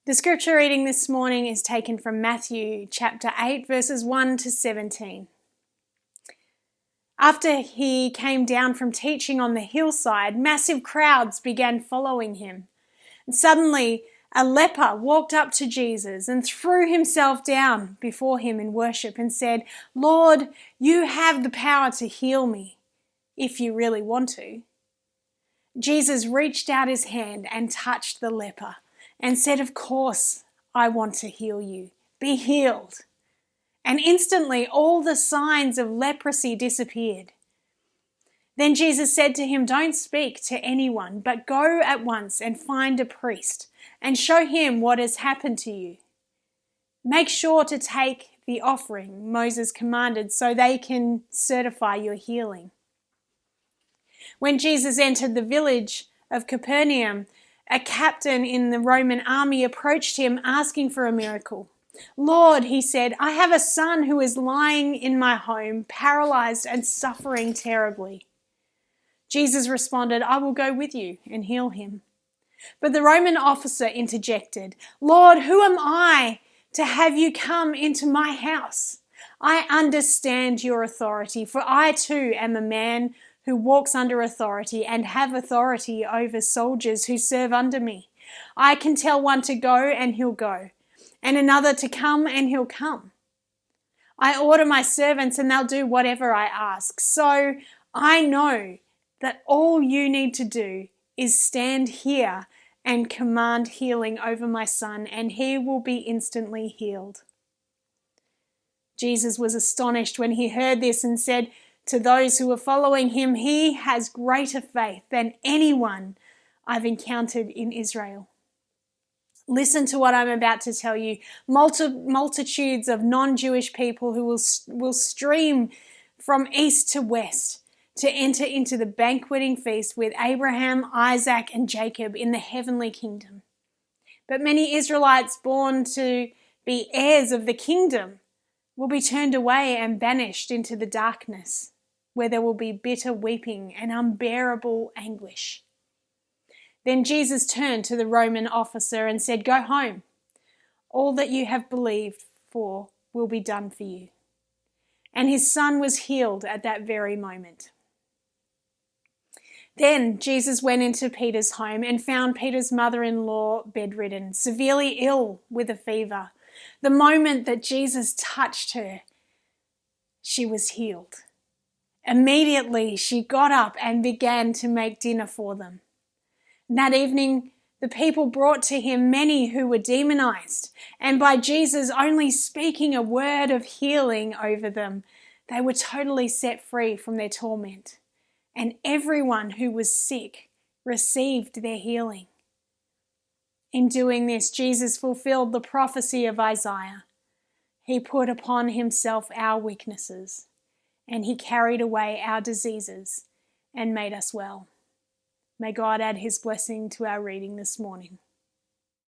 The scripture reading this morning is taken from Matthew chapter 8, verses 1 to 17. After he came down from teaching on the hillside, massive crowds began following him. And suddenly, a leper walked up to Jesus and threw himself down before him in worship and said, "Lord, you have the power to heal me, if you really want to." Jesus reached out his hand and touched the leper and said, "Of course, I want to heal you. Be healed." And instantly all the signs of leprosy disappeared. Then Jesus said to him, "Don't speak to anyone, but go at once and find a priest and show him what has happened to you. Make sure to take the offering Moses commanded so they can certify your healing." When Jesus entered the village of Capernaum, a captain in the Roman army approached him asking for a miracle. "Lord," he said, "I have a son who is lying in my home, paralyzed and suffering terribly." Jesus responded, "I will go with you and heal him." But the Roman officer interjected, "Lord, who am I to have you come into my house? I understand your authority, for I too am a man who walks under authority and have authority over soldiers who serve under me. I can tell one to go and he'll go, and another to come and he'll come. I order my servants and they'll do whatever I ask. So I know that all you need to do is stand here and command healing over my son, and he will be instantly healed." Jesus was astonished when he heard this and said to those who were following him, "He has greater faith than anyone I've encountered in Israel." Listen to what I'm about to tell you. Multitudes of non-Jewish people who will stream from east to west to enter into the banqueting feast with Abraham, Isaac, and Jacob in the heavenly kingdom. But many Israelites born to be heirs of the kingdom will be turned away and banished into the darkness, where there will be bitter weeping and unbearable anguish. Then Jesus turned to the Roman officer and said, "Go home. All that you have believed for will be done for you." And his son was healed at that very moment. Then Jesus went into Peter's home and found Peter's mother-in-law bedridden, severely ill with a fever. The moment that Jesus touched her, she was healed. Immediately she got up and began to make dinner for them. That evening, the people brought to him many who were demonized, and by Jesus only speaking a word of healing over them, they were totally set free from their torment. And everyone who was sick received their healing. In doing this, Jesus fulfilled the prophecy of Isaiah. He put upon himself our weaknesses, and he carried away our diseases and made us well. May God add his blessing to our reading this morning.